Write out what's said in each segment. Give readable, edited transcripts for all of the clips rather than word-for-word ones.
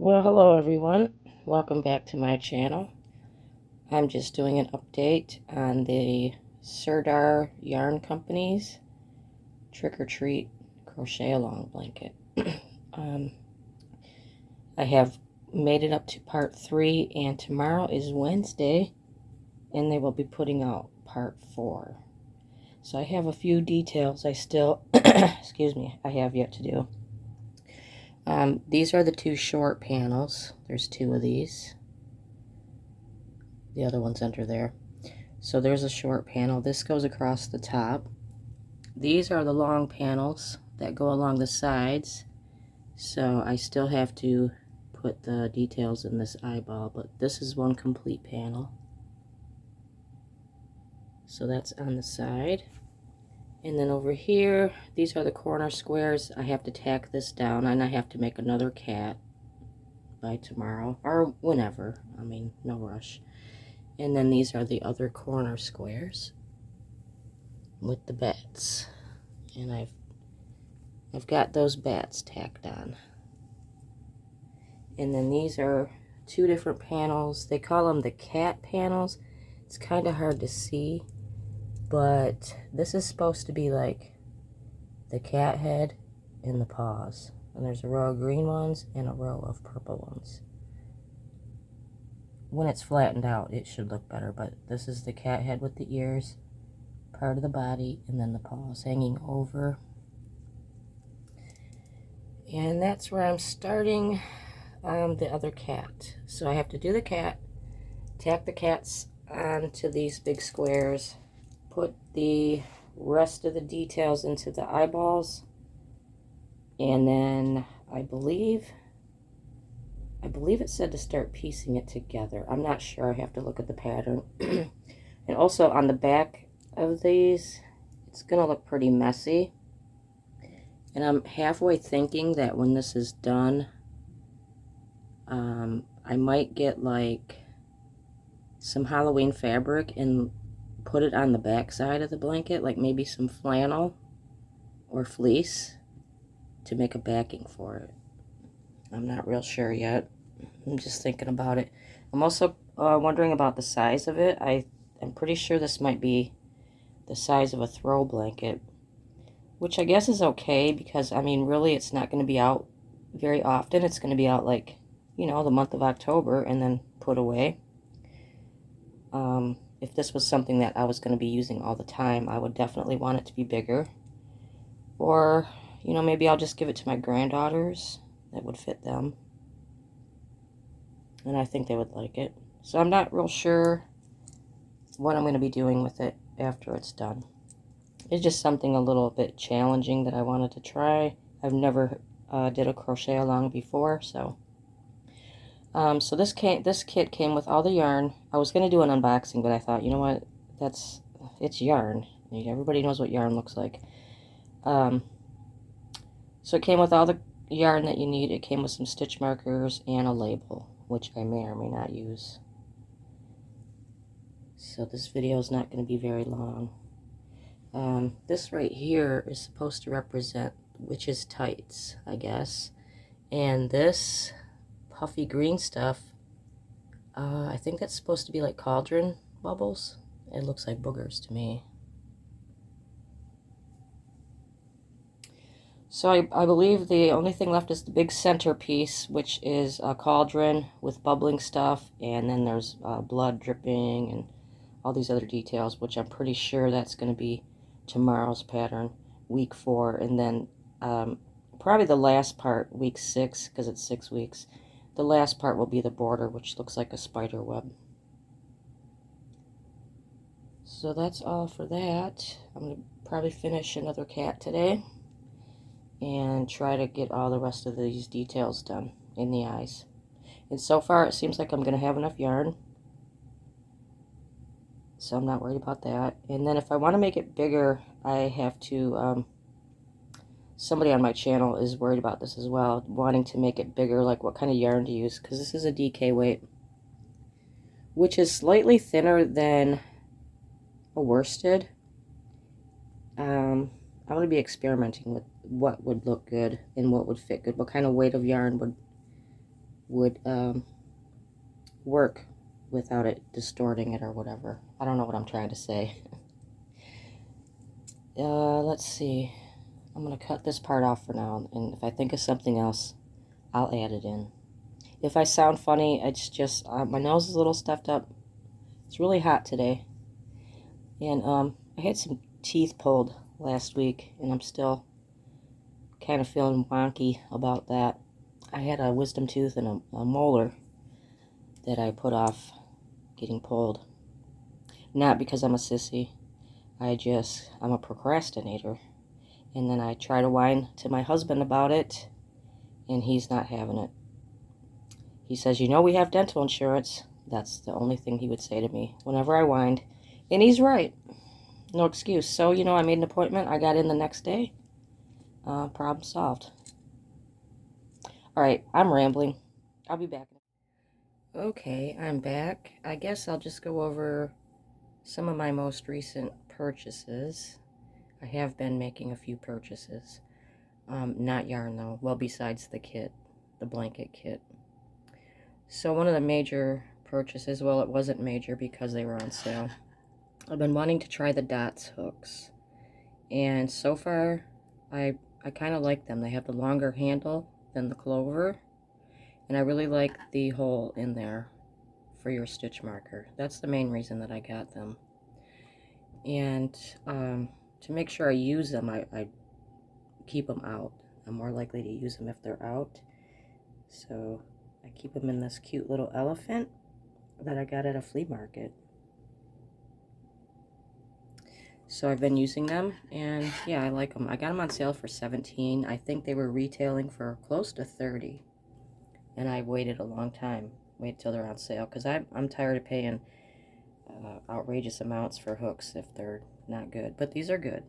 Well, hello everyone. Welcome back to my channel. I'm just doing an update on the Sirdar Yarn Company's Trick or Treat Crochet Along blanket. I have made it up to part 3, and tomorrow is Wednesday, and they will be putting out part 4. So I have a few details I still, excuse me, I have yet to do. These are the 2 short panels. There's 2 of these. The other one's under there. So there's a short panel. This goes across the top. These are the long panels that go along the sides. So I still have to put the details in this eyeball, but this is one complete panel. So that's on the side. And then over here, these are the corner squares. I have to tack this down, and I have to make another cat by tomorrow, or whenever. I mean, no rush. And then these are the other corner squares with the bats. And I've got those bats tacked on. And then these are 2 different panels. They call them the cat panels. It's kind of hard to see, but this is supposed to be like the cat head and the paws. And there's a row of green ones and a row of purple ones. When it's flattened out, it should look better, but this is the cat head with the ears, part of the body, and then the paws hanging over. And that's where I'm starting the other cat. So I have to do the cat, tack the cats onto these big squares, put the rest of the details into the eyeballs, and then I believe it said to start piecing it together. I'm not sure. I have to look at the pattern. And also on the back of these, it's gonna look pretty messy. And I'm halfway thinking that when this is done, I might get like some Halloween fabric and put it on the back side of the blanket, like maybe some flannel or fleece to make a backing for it. I'm not real sure yet. I'm just thinking about it. I'm also wondering about the size of it. I'm pretty sure this might be the size of a throw blanket, which I guess is okay because, I mean, really it's not going to be out very often. It's going to be out like, you know, the month of October and then put away. If this was something that I was going to be using all the time, I would definitely want it to be bigger. Or, you know, maybe I'll just give it to my granddaughters. That would fit them. And I think they would like it. So I'm not real sure what I'm going to be doing with it after it's done. It's just something a little bit challenging that I wanted to try. I've never did a crochet along before, so this kit came with all the yarn. I was going to do an unboxing, but I thought, you know what, it's yarn. Everybody knows what yarn looks like. So it came with all the yarn that you need. It came with some stitch markers and a label, which I may or may not use. So this video is not going to be very long. This right here is supposed to represent witch's tights, I guess. And this puffy green stuff, I think that's supposed to be like cauldron bubbles. It looks like boogers to me. So I believe the only thing left is the big centerpiece, which is a cauldron with bubbling stuff, and then there's blood dripping and all these other details, which I'm pretty sure that's going to be tomorrow's pattern, week 4, and then probably the last part, week 6, because it's 6 weeks. The last part will be the border, which looks like a spider web. So that's all for that. I'm going to probably finish another cat today and try to get all the rest of these details done in the eyes. And so far it seems like I'm going to have enough yarn, so I'm not worried about that. And then if I want to make it bigger, I have to, somebody on my channel is worried about this as well, wanting to make it bigger, like what kind of yarn to use, because this is a DK weight, which is slightly thinner than a worsted. I'm going to be experimenting with what would look good and what would fit good, what kind of weight of yarn would work without it distorting it or whatever. I don't know what I'm trying to say. Let's see. I'm going to cut this part off for now, and if I think of something else, I'll add it in. If I sound funny, it's just my nose is a little stuffed up. It's really hot today. And I had some teeth pulled last week, and I'm still kind of feeling wonky about that. I had a wisdom tooth and a molar that I put off getting pulled. Not because I'm a sissy. I'm a procrastinator. And then I try to whine to my husband about it, and he's not having it. He says, you know, we have dental insurance. That's the only thing he would say to me whenever I whined. And he's right. No excuse. So, you know, I made an appointment. I got in the next day. Problem solved. All right, I'm rambling. I'll be back. Okay, I'm back. I guess I'll just go over some of my most recent purchases. I have been making a few purchases. Not yarn though. Well, besides the kit, the blanket kit. So one of the major purchases, well, it wasn't major because they were on sale. I've been wanting to try the dots hooks. And so far, I kind of like them. They have the longer handle than the clover. And I really like the hole in there for your stitch marker. That's the main reason that I got them. And to make sure I use them, I keep them out. I'm more likely to use them if they're out. So I keep them in this cute little elephant that I got at a flea market. So I've been using them, and yeah, I like them. I got them on sale for $17. I think they were retailing for close to $30. And I waited a long time. Wait till they're on sale, because I'm tired of paying outrageous amounts for hooks if they're not good. But these are good.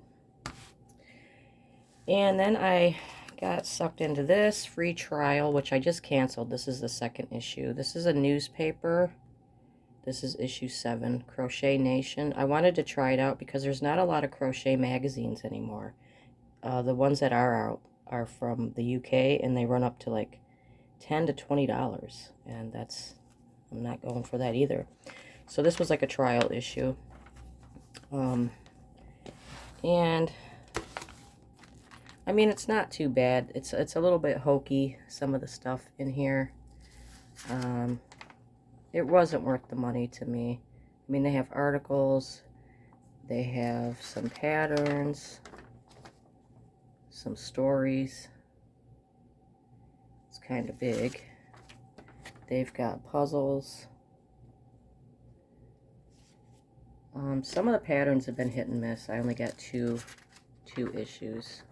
And then I got sucked into this free trial, which I just canceled. This is the second issue. This is a newspaper. This is issue 7, Crochet Nation. I wanted to try it out because there's not a lot of crochet magazines anymore. The ones that are out are from the UK, and they run up to like $10 to $20, and I'm not going for that either. So this was like a trial issue. And I mean, it's not too bad. It's a little bit hokey, some of the stuff in here. It wasn't worth the money to me. I mean, they have articles, they have some patterns, some stories. It's kind of big. They've got puzzles. Some of the patterns have been hit and miss. I only got two issues.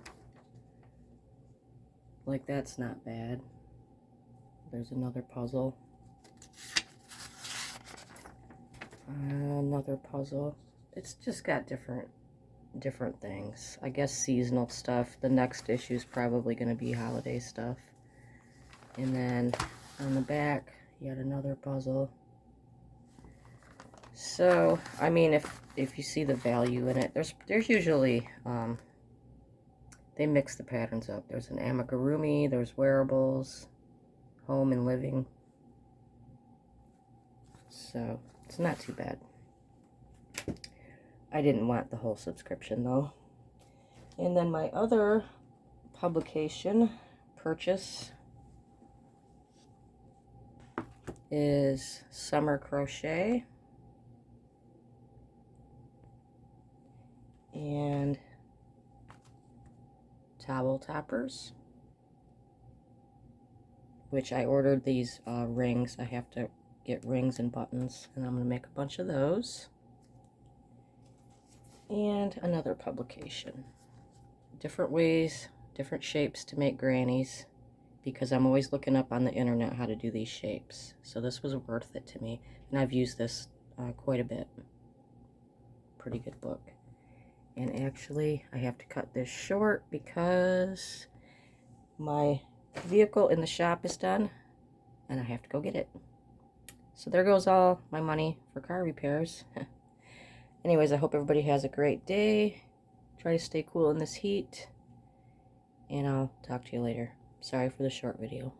Like, that's not bad. There's another puzzle. Another puzzle. It's just got different things. I guess seasonal stuff. The next issue is probably going to be holiday stuff. And then on the back, yet another puzzle. So, I mean, if you see the value in it, there's usually they mix the patterns up. There's an amigurumi, there's wearables, home and living. So it's not too bad. I didn't want the whole subscription though. And then my other publication purchase is Summer Crochet. And towel toppers, which I ordered these rings. I have to get rings and buttons, and I'm going to make a bunch of those. And another publication. Different ways, different shapes to make grannies, because I'm always looking up on the internet how to do these shapes. So this was worth it to me, and I've used this quite a bit. Pretty good book. And actually, I have to cut this short because my vehicle in the shop is done, and I have to go get it. So there goes all my money for car repairs. Anyways, I hope everybody has a great day. Try to stay cool in this heat, and I'll talk to you later. Sorry for the short video.